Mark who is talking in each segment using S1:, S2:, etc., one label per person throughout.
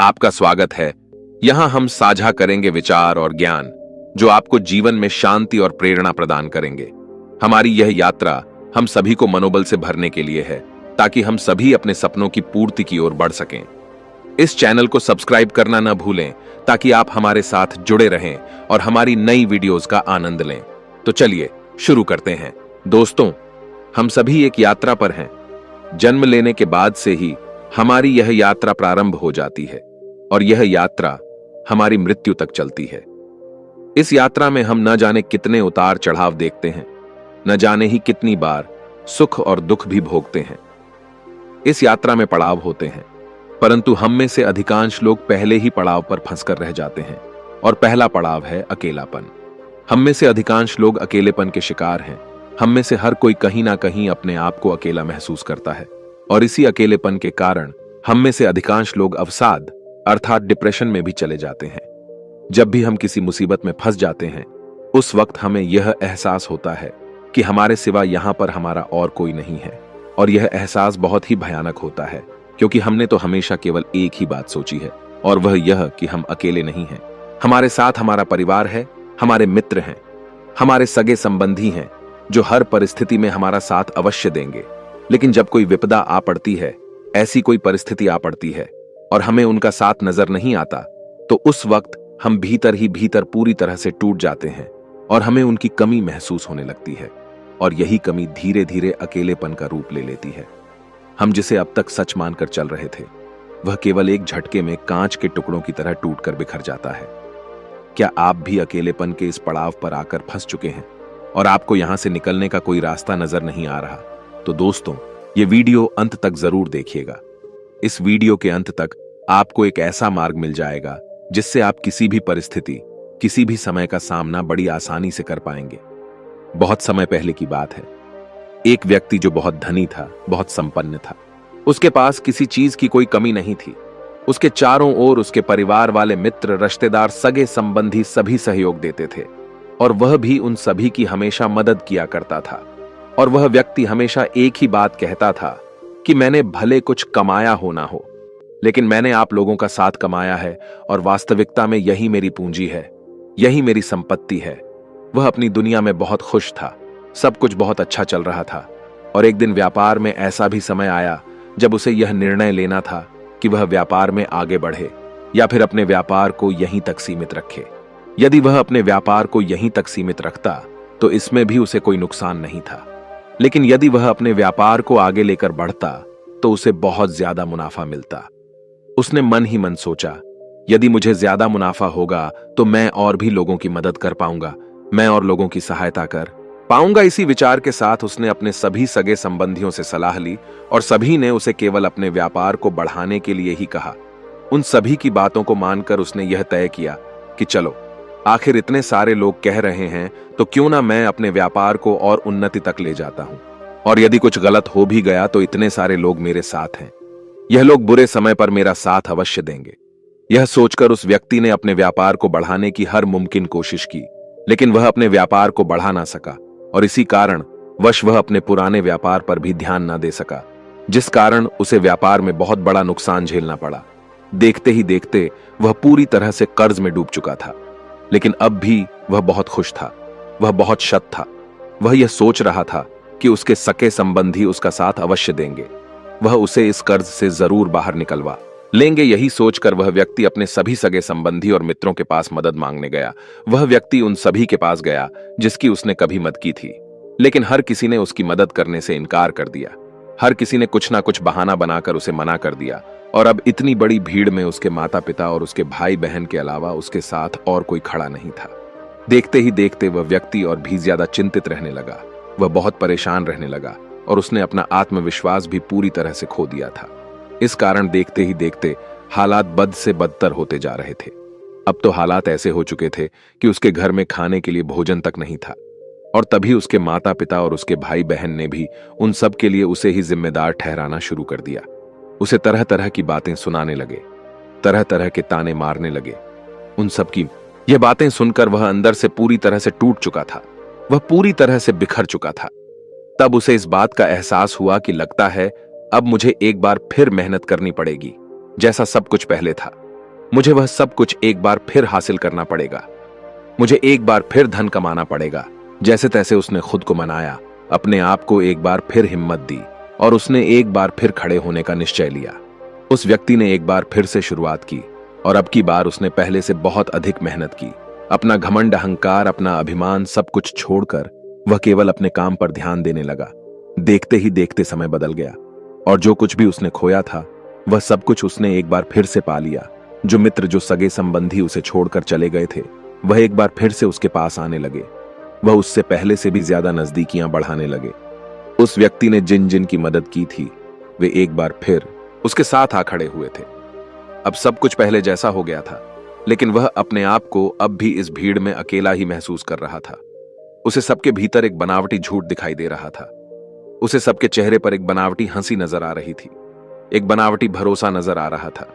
S1: आपका स्वागत है। यहाँ हम साझा करेंगे विचार और ज्ञान जो आपको जीवन में शांति और प्रेरणा प्रदान करेंगे। हमारी यह यात्रा हम सभी को मनोबल से भरने के लिए है, ताकि हम सभी अपने सपनों की पूर्ति की ओर बढ़ सकें। इस चैनल को सब्सक्राइब करना न भूलें, ताकि आप हमारे साथ जुड़े रहें और हमारी नई वीडियोस का आनंद लें। तो चलिए शुरू करते हैं। दोस्तों, हम सभी एक यात्रा पर हैं। जन्म लेने के बाद से ही हमारी यह यात्रा प्रारंभ हो जाती है और यह यात्रा हमारी मृत्यु तक चलती है। इस यात्रा में हम न जाने कितने उतार चढ़ाव देखते हैं, न जाने ही कितनी बार सुख और दुख भी भोगते हैं। इस यात्रा में पड़ाव होते हैं, परंतु हम में से अधिकांश लोग पहले ही पड़ाव पर फंसकर रह जाते हैं, और पहला पड़ाव है अकेलापन। हम में से अधिकांश लोग अकेलेपन के शिकार हैं। हम में से हर कोई कहीं ना कहीं अपने आप को अकेला महसूस करता है, और इसी अकेलेपन के कारण हम में से अधिकांश लोग अवसाद अर्थात डिप्रेशन में भी चले जाते हैं। जब भी हम किसी मुसीबत में फंस जाते हैं, उस वक्त हमें यह एहसास होता है कि हमारे सिवा यहां पर हमारा और कोई नहीं है, और यह एहसास बहुत ही भयानक होता है, क्योंकि हमने तो हमेशा केवल एक ही बात सोची है, और वह यह कि हम अकेले नहीं हैं। हमारे साथ हमारा परिवार है, हमारे मित्र हैं, हमारे सगे संबंधी हैं, जो हर परिस्थिति में हमारा साथ अवश्य देंगे। लेकिन जब कोई विपदा आ पड़ती है, ऐसी कोई परिस्थिति आ पड़ती है और हमें उनका साथ नजर नहीं आता, तो उस वक्त हम भीतर ही भीतर पूरी तरह से टूट जाते हैं और हमें उनकी कमी महसूस होने लगती है, और यही कमी धीरे धीरे अकेलेपन का रूप ले लेती है। हम जिसे अब तक सच मानकर चल रहे थे, वह केवल एक झटके में कांच के टुकड़ों की तरह टूटकर बिखर जाता है। क्या आप भी अकेलेपन के इस पड़ाव पर आकर फंस चुके हैं और आपको यहां से निकलने का कोई रास्ता नजर नहीं आ रहा? तो दोस्तों, ये वीडियो अंत तक जरूर देखिएगा। इस वीडियो के अंत तक आपको एक ऐसा मार्ग मिल जाएगा जिससे आप किसी भी परिस्थिति, किसी भी समय का सामना बड़ी आसानी से कर पाएंगे। बहुत समय पहले की बात है। एक व्यक्ति जो बहुत धनी था, बहुत संपन्न था। उसके पास किसी चीज की कोई कमी नहीं थी। उसके चारों ओर उसके परिवार वाले, मित्र, रिश्तेदार, सगे संबंधी सभी सहयोग देते थे, और वह भी उन सभी की हमेशा मदद किया करता था। और वह व्यक्ति हमेशा एक ही बात कहता था कि मैंने भले कुछ कमाया हो ना हो, लेकिन मैंने आप लोगों का साथ कमाया है, और वास्तविकता में यही मेरी पूंजी है, यही मेरी संपत्ति है। वह अपनी दुनिया में बहुत खुश था, सब कुछ बहुत अच्छा चल रहा था। और एक दिन व्यापार में ऐसा भी समय आया जब उसे यह निर्णय लेना था कि वह व्यापार में आगे बढ़े या फिर अपने व्यापार को यहीं तक सीमित रखे। यदि वह अपने व्यापार को यहीं तक सीमित रखता तो इसमें भी उसे कोई नुकसान नहीं था, लेकिन यदि वह अपने व्यापार को आगे लेकर बढ़ता तो उसे बहुत ज्यादा मुनाफा मिलता। उसने मन ही मन सोचा, यदि मुझे ज्यादा मुनाफा होगा तो मैं और भी लोगों की मदद कर पाऊंगा, मैं और लोगों की सहायता कर पाऊंगा। इसी विचार के साथ उसने अपने सभी सगे संबंधियों से सलाह ली, और सभी ने उसे केवल अपने व्यापार को बढ़ाने के लिए ही कहा। उन सभी की बातों को मानकर उसने यह तय किया कि चलो, आखिर इतने सारे लोग कह रहे हैं तो क्यों ना मैं अपने व्यापार को और उन्नति तक ले जाता हूं, और यदि कुछ गलत हो भी गया तो इतने सारे लोग मेरे साथ हैं, यह लोग बुरे समय पर मेरा साथ अवश्य देंगे। यह सोचकर उस व्यक्ति ने अपने व्यापार को बढ़ाने की हर मुमकिन कोशिश की, लेकिन वह अपने व्यापार को बढ़ा ना सका, और इसी कारण वश वह अपने पुराने व्यापार पर भी ध्यान ना दे सका, जिस कारण उसे व्यापार में बहुत बड़ा नुकसान झेलना पड़ा। देखते ही देखते वह पूरी तरह से कर्ज में डूब चुका था, लेकिन अब भी वह बहुत खुश था, वह बहुत शत था। वह यह सोच रहा था कि उसके सके संबंधी उसका साथ अवश्य देंगे, वह उसे इस कर्ज से जरूर बाहर निकलवा लेंगे। यही सोचकर वह व्यक्ति अपने सभी सगे संबंधी और मित्रों के पास मदद मांगने गया। वह व्यक्ति उन सभी के पास गया जिसकी उसने कभी मदद की थी, लेकिन हर किसी ने उसकी मदद करने से इनकार कर दिया। हर किसी ने कुछ ना कुछ बहाना बनाकर उसे मना कर दिया, और अब इतनी बड़ी भीड़ में उसके माता पिता और उसके भाई बहन के अलावा उसके साथ और कोई खड़ा नहीं था। देखते ही देखते वह व्यक्ति और भी ज्यादा चिंतित रहने लगा। वह बहुत परेशान रहने लगा, और उसने अपना आत्मविश्वास भी पूरी तरह से खो दिया था। इस कारण देखते ही देखते हालात बद से बदतर होते जा रहे थे। अब तो हालात ऐसे हो चुके थे कि उसके घर में खाने के लिए भोजन तक नहीं था, और तभी उसके माता पिता और उसके भाई बहन ने भी उन सब के लिए उसे ही जिम्मेदार ठहराना शुरू कर दिया। उसे तरह तरह की बातें सुनाने लगे, तरह तरह के ताने मारने लगे। उन सब की यह बातें सुनकर वह अंदर से पूरी तरह से टूट चुका था, वह पूरी तरह से बिखर चुका था। तब उसे इस बात का एहसास हुआ कि लगता है अब मुझे एक बार फिर मेहनत करनी पड़ेगी, जैसा सब कुछ पहले था। मुझे वह सब कुछ एक बार फिर हासिल करना पड़ेगा। मुझे एक बार फिर धन कमाना पड़ेगा। जैसे तैसे उसने खुद को मनाया, अपने आप को एक बार फिर हिम्मत दी और उसने एक बार फिर खड़े होने का निश्चय लिया। उस व्यक्ति ने एक बार फिर से शुरुआत की और अब की बार उसने पहले से बहुत अधिक मेहनत की। अपना घमंड, अहंकार, अपना अभिमान सब कुछ छोड़कर वह केवल अपने काम पर ध्यान देने लगा। देखते ही देखते समय बदल गया और जो कुछ भी उसने खोया था वह सब कुछ उसने एक बार फिर से पा लिया। जो मित्र, जो सगे संबंधी उसे छोड़कर चले गए थे, वह एक बार फिर से उसके पास आने लगे। वह उससे पहले से भी ज्यादा नजदीकियां बढ़ाने लगे। उस व्यक्ति ने जिन जिन की मदद की थी वे एक बार फिर उसके साथ आ खड़े हुए थे। अब सब कुछ पहले जैसा हो गया था, लेकिन वह अपने आप को अब भी इस भीड़ में अकेला ही महसूस कर रहा था। उसे सबके भीतर एक बनावटी झूठ दिखाई दे रहा था। उसे सबके चेहरे पर एक बनावटी हंसी नजर आ रही थी, एक बनावटी भरोसा नजर आ रहा था।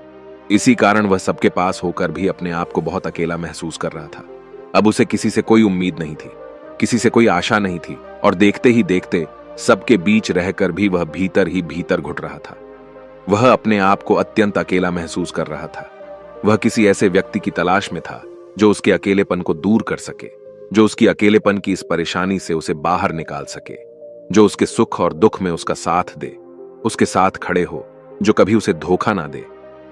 S1: इसी कारण वह सबके पास होकर भी अपने आप को बहुत अकेला महसूस कर रहा था। अब उसे किसी से कोई उम्मीद नहीं थी, किसी से कोई आशा नहीं थी और देखते ही देखते सबके बीच रहकर भी वह भीतर ही भीतर घुट रहा था। वह अपने आप को अत्यंत अकेला महसूस कर रहा था। वह किसी ऐसे व्यक्ति की तलाश में था जो उसके अकेलेपन को दूर कर सके, जो उसकी अकेलेपन की इस परेशानी से उसे बाहर निकाल सके, जो उसके सुख और दुख में उसका साथ दे, उसके साथ खड़े हो, जो कभी उसे धोखा ना दे।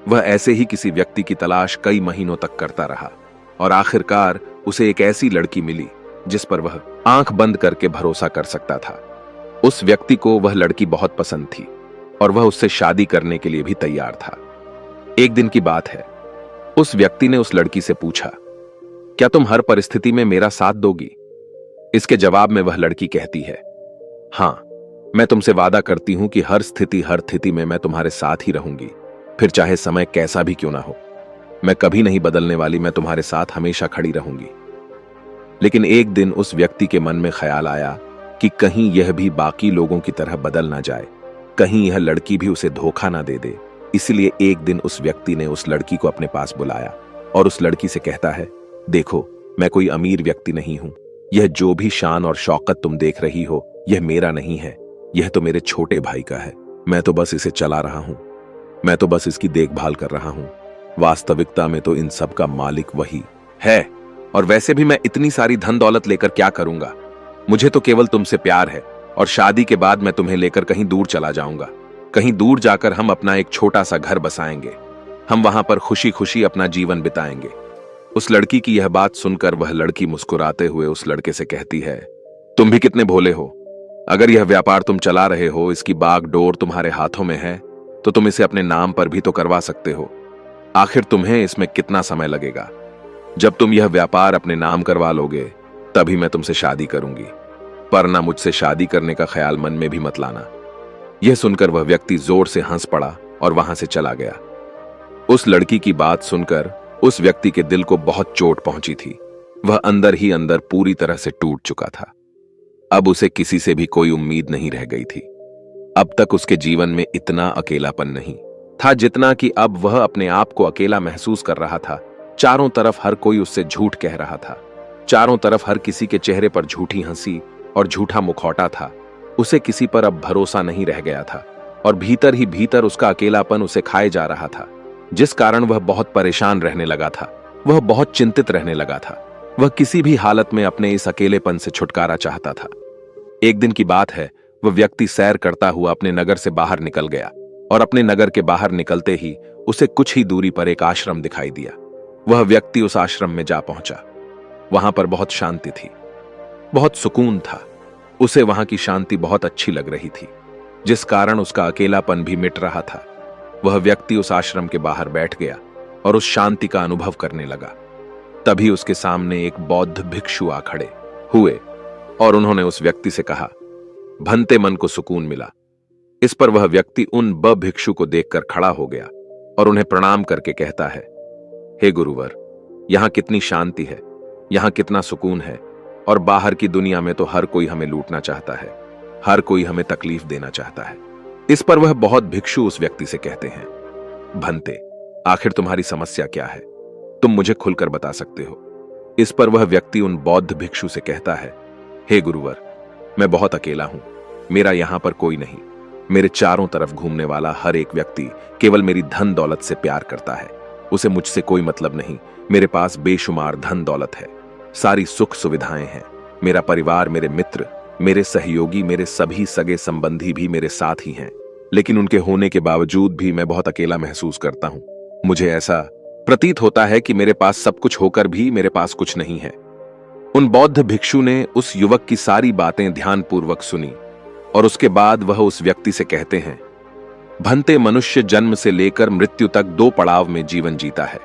S1: वह ऐसे ही किसी व्यक्ति की तलाश कई महीनों तक करता रहा और आखिरकार उसे एक ऐसी लड़की मिली जिस पर वह आंख बंद करके भरोसा कर सकता था। उस व्यक्ति को वह लड़की बहुत पसंद थी और वह उससे शादी करने के लिए भी तैयार था। एक दिन की बात है, उस व्यक्ति ने उस लड़की से पूछा, क्या तुम हर परिस्थिति में मेरा साथ दोगी? इसके जवाब में वह लड़की कहती है, हां, मैं तुमसे वादा करती हूं कि हर स्थिति में मैं तुम्हारे साथ ही रहूंगी, फिर चाहे समय कैसा भी क्यों ना हो। मैं कभी नहीं बदलने वाली, मैं तुम्हारे साथ हमेशा खड़ी रहूंगी। लेकिन एक दिन उस व्यक्ति के मन में ख्याल आया कि कहीं यह भी बाकी लोगों की तरह बदल ना जाए, कहीं यह लड़की भी उसे धोखा ना दे दे। इसलिए एक दिन उस व्यक्ति ने उस लड़की को अपने पास बुलाया और उस लड़की से कहता है, देखो, मैं कोई अमीर व्यक्ति नहीं हूं। यह जो भी शान और शौकत तुम देख रही हो यह मेरा नहीं है, यह तो मेरे छोटे भाई का है। मैं तो बस इसे चला रहा हूं, मैं तो बस इसकी देखभाल कर रहा हूं। वास्तविकता में तो इन सब का मालिक वही है। और वैसे भी मैं इतनी सारी धन दौलत लेकर क्या करूंगा? मुझे तो केवल तुमसे प्यार है और शादी के बाद मैं तुम्हें लेकर कहीं दूर चला जाऊंगा। कहीं दूर जाकर हम अपना एक छोटा सा घर बसाएंगे। हम वहां पर खुशी खुशी अपना जीवन बिताएंगे। उस लड़की की यह बात सुनकर वह लड़की मुस्कुराते हुए उस लड़के से कहती है, तुम भी कितने भोले हो। अगर यह व्यापार तुम चला रहे हो, इसकी बागडोर तुम्हारे हाथों में है, तो तुम इसे अपने नाम पर भी तो करवा सकते हो। आखिर तुम्हें इसमें कितना समय लगेगा? जब तुम यह व्यापार अपने नाम करवा लोगे तभी मैं तुमसे शादी करूंगी, पर ना मुझसे शादी करने का ख्याल मन में भी मत लाना। यह सुनकर वह व्यक्ति जोर से हंस पड़ा और वहां से चला गया। उस लड़की की बात सुनकर उस व्यक्ति के दिल को बहुत चोट पहुंची थी। वह अंदर ही अंदर पूरी तरह से टूट चुका था। अब उसे किसी से भी कोई उम्मीद नहीं रह गई थी। अब तक उसके जीवन में इतना अकेलापन नहीं था जितना कि अब वह अपने आप को अकेला महसूस कर रहा था। चारों तरफ हर कोई उससे झूठ कह रहा था। चारों तरफ हर किसी के चेहरे पर झूठी हंसी और झूठा मुखौटा था। उसे किसी पर अब भरोसा नहीं रह गया था और भीतर ही भीतर उसका अकेलापन उसे खाए जा रहा था, जिस कारण वह बहुत परेशान रहने लगा था। वह बहुत चिंतित रहने लगा था। वह किसी भी हालत में अपने इस अकेलेपन से छुटकारा चाहता था। एक दिन की बात है, वह व्यक्ति सैर करता हुआ अपने नगर से बाहर निकल गया और अपने नगर के बाहर निकलते ही उसे कुछ ही दूरी पर एक आश्रम दिखाई दिया। वह व्यक्ति उस आश्रम में जा पहुंचा। वहां पर बहुत शांति थी, बहुत सुकून था। उसे वहां की शांति बहुत अच्छी लग रही थी, जिस कारण उसका अकेलापन भी मिट रहा था। वह व्यक्ति उस आश्रम के बाहर बैठ गया और उस शांति का अनुभव करने लगा। तभी उसके सामने एक बौद्ध भिक्षु आ खड़े हुए और उन्होंने उस व्यक्ति से कहा, भनते मन को सुकून मिला। इस पर वह व्यक्ति उन भिक्षु को देखकर खड़ा हो गया और उन्हें प्रणाम करके कहता है, हे गुरुवर, यहां कितनी शांति है, यहां कितना सुकून है, और बाहर की दुनिया में तो हर कोई हमें लूटना चाहता है, हर कोई हमें तकलीफ देना चाहता है। इस पर वह बहुत भिक्षु उस व्यक्ति से कहते हैं, भंते, आखिर तुम्हारी समस्या क्या है? तुम मुझे खुलकर बता सकते हो। इस पर वह व्यक्ति उन बौद्ध भिक्षु से कहता है, हे गुरुवर, मैं बहुत अकेला हूं। मेरा यहां पर कोई नहीं। मेरे चारों तरफ घूमने वाला हर एक व्यक्ति केवल मेरी धन दौलत से प्यार करता है। उसे मुझसे कोई मतलब नहीं। मेरे पास बेशुमार धन दौलत है, सारी सुख सुविधाएं हैं। मेरा परिवार, मेरे मित्र, मेरे सहयोगी, मेरे सभी सगे संबंधी भी मेरे साथ ही हैं। लेकिन उनके होने के बावजूद भी मैं बहुत अकेला महसूस करता हूं। मुझे ऐसा प्रतीत होता है कि मेरे पास सब कुछ होकर भी मेरे पास कुछ नहीं है। उन बौद्ध भिक्षु ने उस युवक की सारी बातें ध्यानपूर्वक सुनी और उसके बाद वह उस व्यक्ति से कहते हैं, भंते, मनुष्य जन्म से लेकर मृत्यु तक 2 पड़ाव में जीवन जीता है।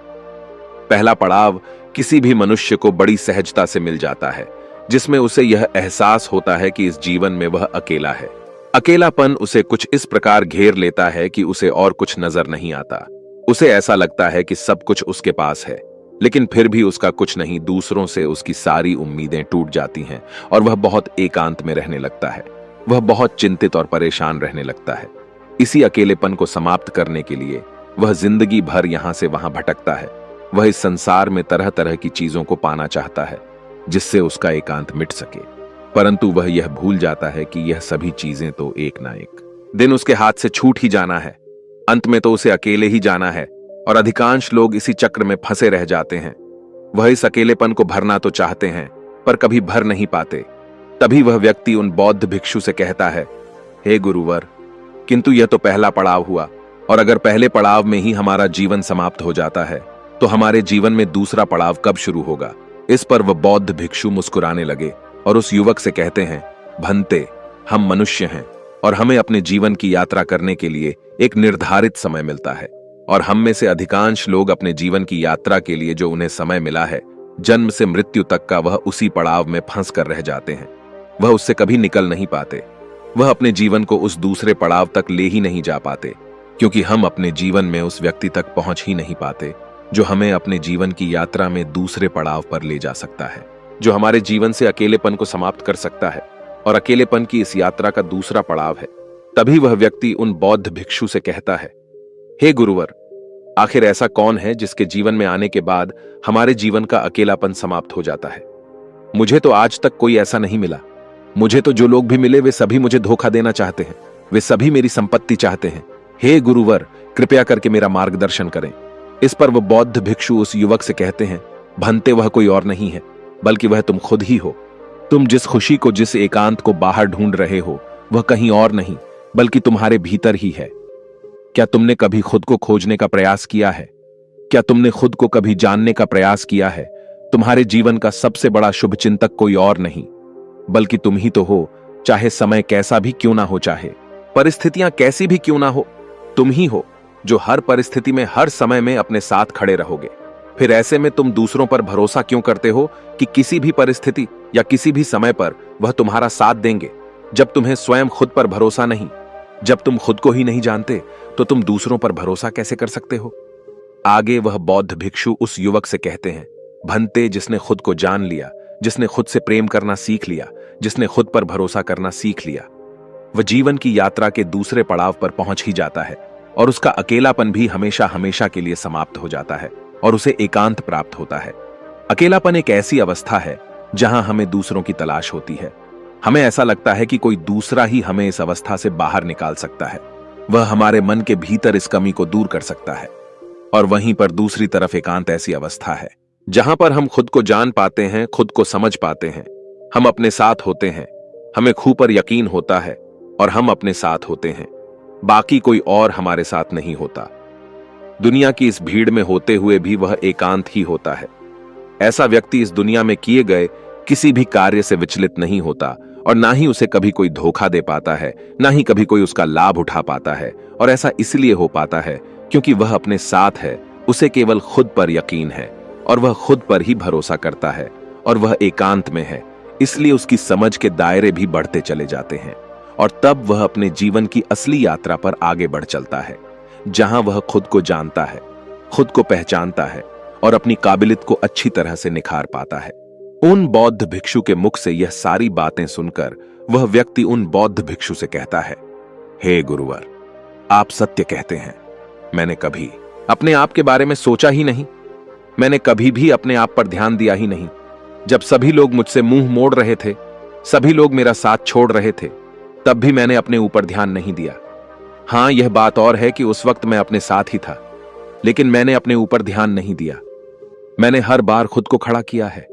S1: पहला पड़ाव किसी भी मनुष्य को बड़ी सहजता से मिल जाता है, जिसमें उसे यह एहसास होता है कि इस जीवन में वह अकेला है। अकेलापन उसे कुछ इस प्रकार घेर लेता है कि उसे और कुछ नजर नहीं आता। उसे ऐसा लगता है कि सब कुछ उसके पास है, लेकिन फिर भी उसका कुछ नहीं। दूसरों से उसकी सारी उम्मीदें टूट जाती हैं और वह बहुत एकांत में रहने लगता है। वह बहुत चिंतित और परेशान रहने लगता है। इसी अकेलेपन को समाप्त करने के लिए वह जिंदगी भर यहां से वहां भटकता है। वह इस संसार में तरह तरह की चीजों को पाना चाहता है जिससे उसका एकांत मिट सके, परंतु वह यह भूल जाता है कि यह सभी चीजें तो एक ना एक दिन उसके हाथ से छूट ही जाना है। अंत में तो उसे अकेले ही जाना है और अधिकांश लोग इसी चक्र में फंसे रह जाते हैं। वह इस अकेलेपन को भरना तो चाहते हैं पर कभी भर नहीं पाते। तभी वह व्यक्ति उन बौद्ध भिक्षु से कहता है, हे गुरुवर, किंतु यह तो पहला पड़ाव हुआ, और अगर पहले पड़ाव में ही हमारा जीवन समाप्त हो जाता है तो हमारे जीवन में दूसरा पड़ाव कब शुरू होगा। इस पर वह बौद्ध भिक्षु मुस्कुराने लगे और उस युवक से कहते हैं, भंते, हम मनुष्य हैं और हमें अपने जीवन की यात्रा करने के लिए एक निर्धारित समय मिलता है, और हम में से अधिकांश लोग अपने जीवन की यात्रा के लिए जो उन्हें समय मिला है, जन्म से मृत्यु तक का, वह उसी पड़ाव में फंस कर रह जाते हैं। वह उससे कभी निकल नहीं पाते। वह अपने जीवन को उस दूसरे पड़ाव तक ले ही नहीं जा पाते, क्योंकि हम अपने जीवन में उस व्यक्ति तक पहुंच ही नहीं पाते जो हमें अपने जीवन की यात्रा में दूसरे पड़ाव पर ले जा सकता है, जो हमारे जीवन से अकेलेपन को समाप्त कर सकता है और अकेलेपन की इस यात्रा का दूसरा पड़ाव है। तभी वह व्यक्ति उन बौद्ध भिक्षु से कहता है, हे गुरुवर, आखिर ऐसा कौन है जिसके जीवन में आने के बाद हमारे जीवन का अकेलापन समाप्त हो जाता है। मुझे तो आज तक कोई ऐसा नहीं मिला। मुझे तो जो लोग भी मिले वे सभी मुझे धोखा देना चाहते हैं। वे सभी मेरी संपत्ति चाहते हैं। हे गुरुवर, कृपया करके मेरा मार्गदर्शन करें। इस पर वह बौद्ध भिक्षु उस युवक से कहते हैं, भंते, वह कोई और नहीं है बल्कि वह तुम खुद ही हो। तुम जिस खुशी को, जिस एकांत को बाहर ढूंढ रहे हो, वह कहीं और नहीं बल्कि तुम्हारे भीतर ही है। क्या तुमने कभी खुद को खोजने का प्रयास किया है? क्या तुमने खुद को कभी जानने का प्रयास किया है? तुम्हारे जीवन का सबसे बड़ा शुभचिंतक कोई और नहीं बल्कि तुम ही तो हो। चाहे समय कैसा भी क्यों ना हो, चाहे परिस्थितियां कैसी भी क्यों ना हो, तुम ही हो जो हर परिस्थिति में, हर समय में अपने साथ खड़े रहोगे। फिर ऐसे में तुम दूसरों पर भरोसा क्यों करते हो कि किसी भी परिस्थिति या किसी भी समय पर वह तुम्हारा साथ देंगे, जब तुम्हें स्वयं खुद पर भरोसा नहीं? जब तुम खुद को ही नहीं जानते तो तुम दूसरों पर भरोसा कैसे कर सकते हो? आगे वह बौद्ध भिक्षु उस युवक से कहते हैं, भंते, जिसने खुद को जान लिया, जिसने खुद से प्रेम करना सीख लिया, जिसने खुद पर भरोसा करना सीख लिया, वह जीवन की यात्रा के दूसरे पड़ाव पर पहुंच ही जाता है और उसका अकेलापन भी हमेशा हमेशा के लिए समाप्त हो जाता है और उसे एकांत प्राप्त होता है। अकेलापन एक ऐसी अवस्था है जहां हमें दूसरों की तलाश होती है। हमें ऐसा लगता है कि कोई दूसरा ही हमें इस अवस्था से बाहर निकाल सकता है। वह हमारे मन के भीतर इस कमी को दूर कर सकता है। और वहीं पर दूसरी तरफ एकांत ऐसी अवस्था है जहां पर हम खुद को जान पाते हैं, खुद को समझ पाते हैं, हम अपने साथ होते हैं, हमें खुद पर यकीन होता है और हम अपने साथ होते हैं। बाकी कोई और हमारे साथ नहीं होता। दुनिया की इस भीड़ में होते हुए भी वह एकांत ही होता है। ऐसा व्यक्ति इस दुनिया में किए गए किसी भी कार्य से विचलित नहीं होता और ना ही उसे कभी कोई धोखा दे पाता है, ना ही कभी कोई उसका लाभ उठा पाता है। और ऐसा इसलिए हो पाता है क्योंकि वह अपने साथ है, उसे केवल खुद पर यकीन है और वह खुद पर ही भरोसा करता है और वह एकांत में है। इसलिए उसकी समझ के दायरे भी बढ़ते चले जाते हैं और तब वह अपने जीवन की असली यात्रा पर आगे बढ़ चलता है, जहां वह खुद को जानता है, खुद को पहचानता है और अपनी काबिलियत को अच्छी तरह से निखार पाता है। उन बौद्ध भिक्षु के मुख से यह सारी बातें सुनकर वह व्यक्ति उन बौद्ध भिक्षु से कहता है, हे गुरुवर, आप सत्य कहते हैं। मैंने कभी अपने आप के बारे में सोचा ही नहीं। मैंने कभी भी अपने आप पर ध्यान दिया ही नहीं। जब सभी लोग मुझसे मुंह मोड़ रहे थे, सभी लोग मेरा साथ छोड़ रहे थे, तब भी मैंने अपने ऊपर ध्यान नहीं दिया। हां, यह बात और है कि उस वक्त मैं अपने साथ ही था। लेकिन मैंने अपने ऊपर ध्यान नहीं दिया। मैंने हर बार खुद को खड़ा किया है।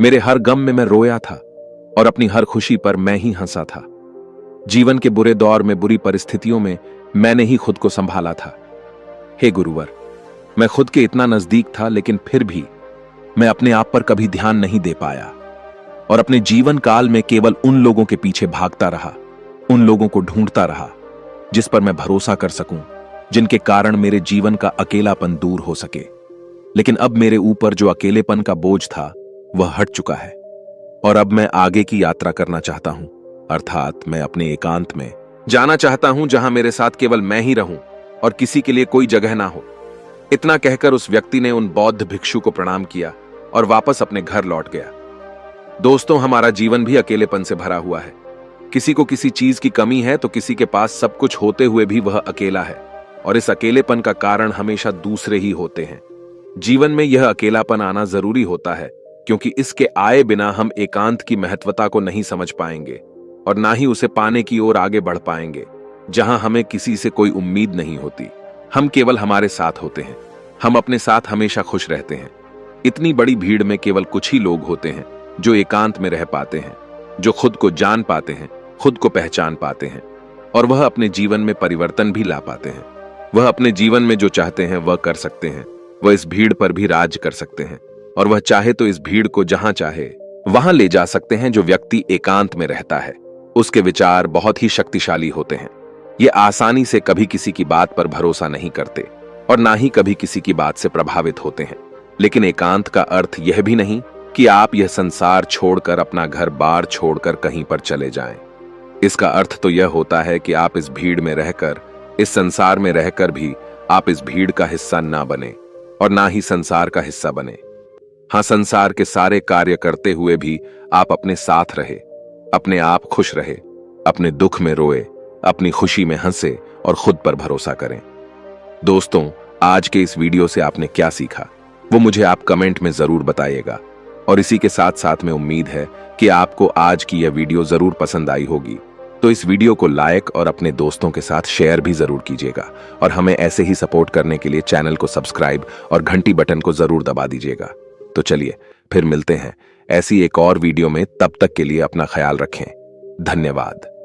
S1: मेरे हर गम में मैं रोया था और अपनी हर खुशी पर मैं ही हंसा था। जीवन के बुरे दौर में, बुरी परिस्थितियों में मैंने ही खुद को संभाला था। हे गुरुवर, मैं खुद के इतना नजदीक था, लेकिन फिर भी मैं अपने आप पर कभी ध्यान नहीं दे पाया और अपने जीवन काल में केवल उन लोगों के पीछे भागता रहा, उन लोगों को ढूंढता रहा जिस पर मैं भरोसा कर सकूं, जिनके कारण मेरे जीवन का अकेलापन दूर हो सके। लेकिन अब मेरे ऊपर जो अकेलेपन का बोझ था वह हट चुका है और अब मैं आगे की यात्रा करना चाहता हूं, अर्थात मैं अपने एकांत में जाना चाहता हूं, जहां मेरे साथ केवल मैं ही रहूं और किसी के लिए कोई जगह ना हो। इतना कहकर उस व्यक्ति ने उन बौद्ध भिक्षु को प्रणाम किया और वापस अपने घर लौट गया। दोस्तों, हमारा जीवन भी अकेलेपन से भरा हुआ है। किसी को किसी चीज की कमी है तो किसी के पास सब कुछ होते हुए भी वह अकेला है, और इस अकेलेपन का कारण हमेशा दूसरे ही होते हैं। जीवन में यह अकेलापन आना जरूरी होता है, क्योंकि इसके आए बिना हम एकांत की महत्वता को नहीं समझ पाएंगे और ना ही उसे पाने की ओर आगे बढ़ पाएंगे, जहां हमें किसी से कोई उम्मीद नहीं होती। हम केवल हमारे साथ होते हैं, हम अपने साथ हमेशा खुश रहते हैं। इतनी बड़ी भीड़ में केवल कुछ ही लोग होते हैं जो एकांत में रह पाते हैं, जो खुद को जान पाते हैं, खुद को पहचान पाते हैं, और वह अपने जीवन में परिवर्तन भी ला पाते हैं। वह अपने जीवन में जो चाहते हैं वह कर सकते हैं। वह इस भीड़ पर भी राज कर सकते हैं और वह चाहे तो इस भीड़ को जहां चाहे वहां ले जा सकते हैं। जो व्यक्ति एकांत में रहता है उसके विचार बहुत ही शक्तिशाली होते हैं। ये आसानी से कभी किसी की बात पर भरोसा नहीं करते और ना ही कभी किसी की बात से प्रभावित होते हैं। लेकिन एकांत का अर्थ यह भी नहीं कि आप यह संसार छोड़कर, अपना घर बार छोड़कर कहीं पर चले जाएं। इसका अर्थ तो यह होता है कि आप इस भीड़ में रहकर, इस संसार में रहकर भी आप इस भीड़ का हिस्सा ना बने और ना ही संसार का हिस्सा बने। हां, संसार के सारे कार्य करते हुए भी आप अपने साथ रहे, अपने आप खुश रहे, अपने दुख में रोए, अपनी खुशी में हंसे और खुद पर भरोसा करें। दोस्तों, आज के इस वीडियो से आपने क्या सीखा वो मुझे आप कमेंट में जरूर बताइएगा। और इसी के साथ साथ में उम्मीद है कि आपको आज की यह वीडियो जरूर पसंद आई होगी। तो इस वीडियो को लाइक और अपने दोस्तों के साथ शेयर भी जरूर कीजिएगा और हमें ऐसे ही सपोर्ट करने के लिए चैनल को सब्सक्राइब और घंटी बटन को जरूर दबा दीजिएगा। तो चलिए फिर मिलते हैं ऐसी एक और वीडियो में। तब तक के लिए अपना ख्याल रखें। धन्यवाद।